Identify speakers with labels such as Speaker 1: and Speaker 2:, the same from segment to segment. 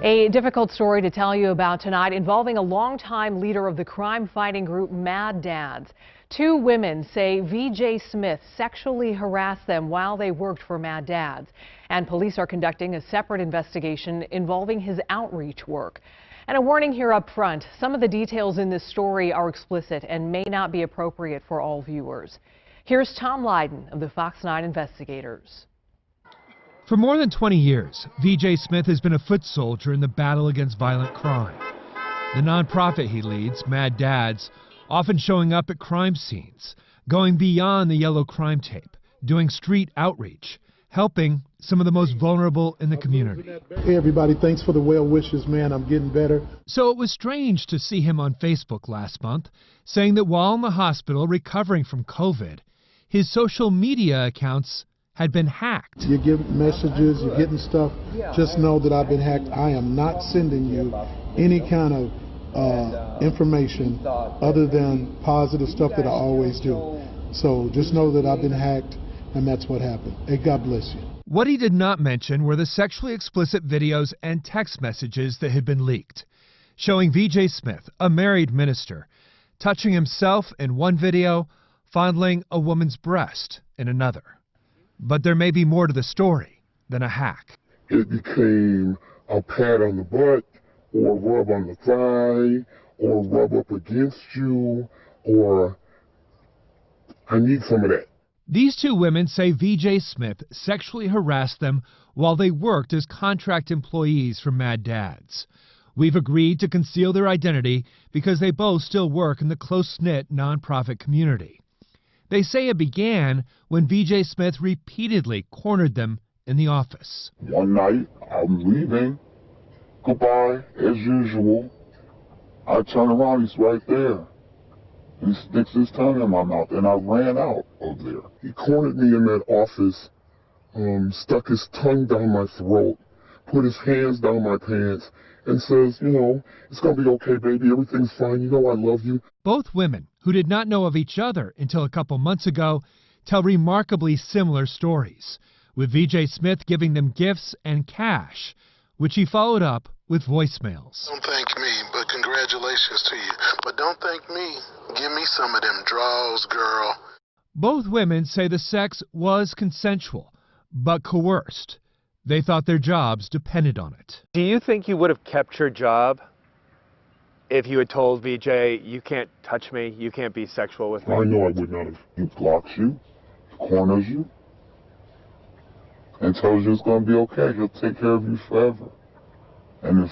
Speaker 1: A difficult story to tell you about tonight involving a longtime leader of the crime-fighting group Mad Dads. Two women say V.J. Smith sexually harassed them while they worked for Mad Dads, and police are conducting a separate investigation involving his outreach work. And a warning here up front, some of the details in this story are explicit and may not be appropriate for all viewers. Here's Tom Lydon of the Fox 9 investigators.
Speaker 2: For more than 20 years, V.J. Smith has been a foot soldier in the battle against violent crime. The nonprofit he leads, Mad Dads, often showing up at crime scenes, going beyond the yellow crime tape, doing street outreach, helping some of the most vulnerable in the community.
Speaker 3: Hey everybody, thanks for the well wishes, man. I'm getting better.
Speaker 2: So it was strange to see him on Facebook last month saying that while in the hospital recovering from COVID, his social media accounts had been hacked.
Speaker 3: You get messages, you're getting stuff. Just know that I've been hacked. I am not sending you any kind of information other than positive stuff that I always do. So just know that I've been hacked, and that's what happened. Hey, God bless you.
Speaker 2: What he did not mention were the sexually explicit videos and text messages that had been leaked, showing V.J. Smith, a married minister, touching himself in one video, fondling a woman's breast in another. But there may be more to the story than a hack.
Speaker 4: It became a pat on the butt, or rub on the thigh, or rub up against you, or I need some of that.
Speaker 2: These two women say V.J. Smith sexually harassed them while they worked as contract employees for Mad Dads. We've agreed to conceal their identity because they both still work in the close-knit nonprofit community. They say it began when V.J. Smith repeatedly cornered them in the office.
Speaker 4: One night, I'm leaving. Goodbye, as usual. I turn around, he's right there. He sticks his tongue in my mouth, and I ran out of there. He cornered me in that office, stuck his tongue down my throat, put his hands down my pants, and says, you know, it's going to be okay, baby, everything's fine, you know I love you.
Speaker 2: Both women, who did not know of each other until a couple months ago, tell remarkably similar stories, with V.J. Smith giving them gifts and cash, which he followed up with voicemails.
Speaker 5: Don't thank me, but congratulations to you. But don't thank me. Give me some of them draws, girl.
Speaker 2: Both women say the sex was consensual, but coerced. They thought their jobs depended on it.
Speaker 6: Do you think you would have kept your job if you had told VJ, you can't touch me, you can't be sexual with me?
Speaker 4: I know I would not have. He blocks you, corners you, and tells you it's going to be okay. He'll take care of you forever. And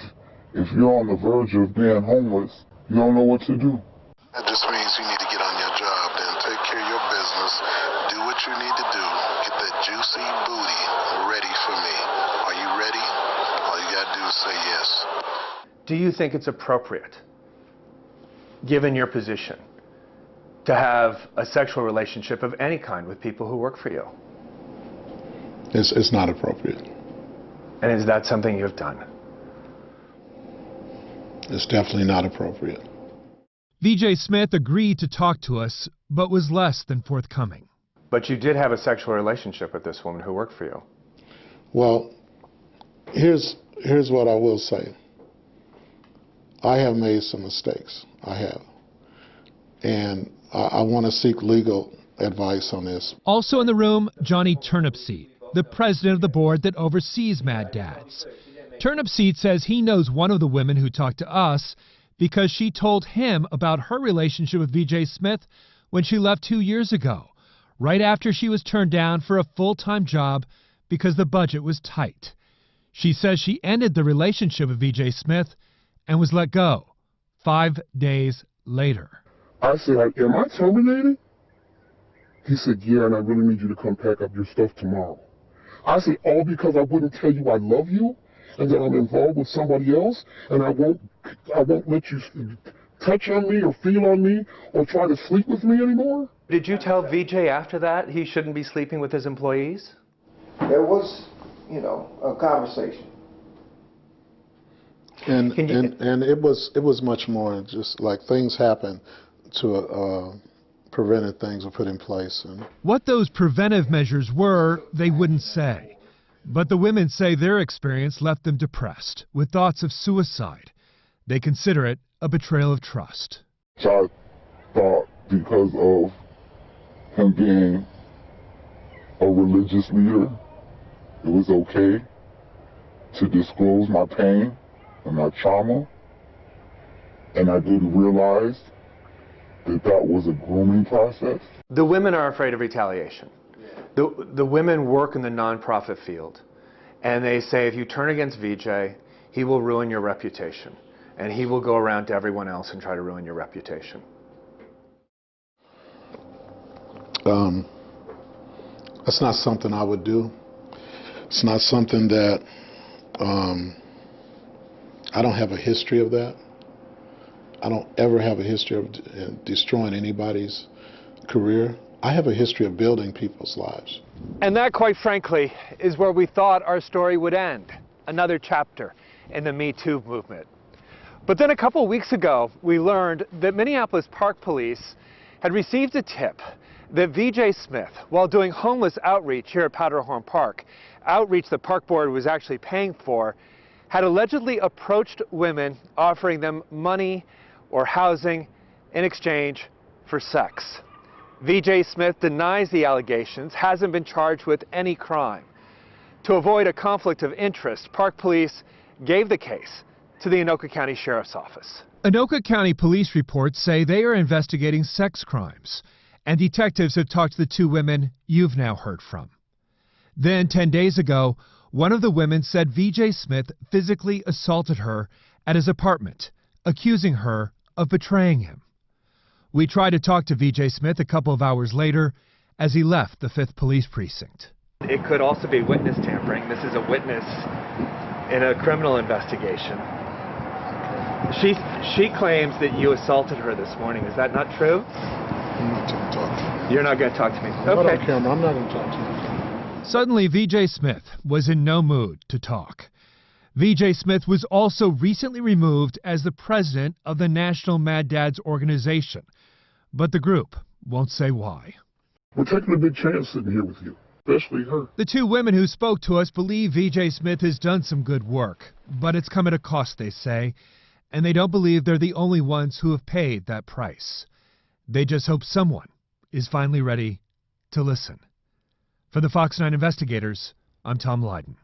Speaker 4: if you're on the verge of being homeless, you don't know what to do.
Speaker 5: That just means you need to get on your job, then take care of your business, do what you need to do, get that juicy booty ready for me. Are you ready? All you got to do is say yes.
Speaker 6: Do you think it's appropriate, given your position, to have a sexual relationship of any kind with people who work for you?
Speaker 3: It's not appropriate.
Speaker 6: And is that something you've done?
Speaker 3: It's definitely not appropriate.
Speaker 2: V.J. Smith agreed to talk to us, but was less than forthcoming.
Speaker 6: But you did have a sexual relationship with this woman who worked for you.
Speaker 3: Well, here's what I will say. I have made some mistakes. I have. And I want to seek legal advice on this.
Speaker 2: Also in the room, Johnny Turnipseed, the president of the board that oversees Mad Dads. Turnipseed says he knows one of the women who talked to us because she told him about her relationship with V.J. Smith when she left 2 years ago, right after she was turned down for a full-time job because the budget was tight. She says she ended the relationship with V.J. Smith and was let go 5 days later.
Speaker 4: I said, am I terminated? He said, yeah, and I really need you to come pack up your stuff tomorrow. I said, all because I wouldn't tell you I love you and that I'm involved with somebody else, and I won't let you touch on me or feel on me or try to sleep with me anymore?
Speaker 6: Did you tell VJ after that he shouldn't be sleeping with his employees?
Speaker 7: There was, a conversation.
Speaker 3: And it was much more just like things happen to preventive things were put in place. And
Speaker 2: what those preventive measures were, they wouldn't say. But the women say their experience left them depressed, with thoughts of suicide. They consider it a betrayal of trust.
Speaker 4: So I thought because of him being a religious leader, it was okay to disclose my pain and my trauma. And I didn't realize that that was a grooming process.
Speaker 6: The women are afraid of retaliation. The women work in the nonprofit field, and they say if you turn against VJ, he will ruin your reputation, and he will go around to everyone else and try to ruin your reputation.
Speaker 3: That's not something I would do. It's not something that I don't have a history of that. I don't ever have a history of destroying anybody's career. I have a history of building people's lives.
Speaker 6: And that, quite frankly, is where we thought our story would end. Another chapter in the Me Too movement. But then a couple of weeks ago, we learned that Minneapolis Park Police had received a tip that VJ Smith, while doing homeless outreach here at Powderhorn Park, outreach the park board was actually paying for, had allegedly approached women offering them money or housing in exchange for sex. VJ Smith denies the allegations, hasn't been charged with any crime. To avoid a conflict of interest, Park Police gave the case to the Anoka County Sheriff's Office.
Speaker 2: Anoka County police reports say they are investigating sex crimes, and detectives have talked to the two women you've now heard from. Then, 10 days ago, one of the women said VJ Smith physically assaulted her at his apartment, accusing her of betraying him. We tried to talk to VJ Smith a couple of hours later as he left the 5th Police Precinct.
Speaker 6: It could also be witness tampering. This is a witness in a criminal investigation. She claims that you assaulted her this morning. Is that not true?
Speaker 3: I'm not going to talk to you.
Speaker 6: You're not going to talk to me?
Speaker 3: I'm not on camera. I'm not going to talk to you.
Speaker 2: Suddenly, VJ Smith was in no mood to talk. VJ Smith was also recently removed as the president of the National Mad Dads organization, but the group won't say why.
Speaker 4: We're taking a big chance sitting here with you, especially her.
Speaker 2: The two women who spoke to us believe VJ Smith has done some good work, but it's come at a cost, they say, and they don't believe they're the only ones who have paid that price. They just hope someone is finally ready to listen. For the Fox 9 investigators, I'm Tom Lydon.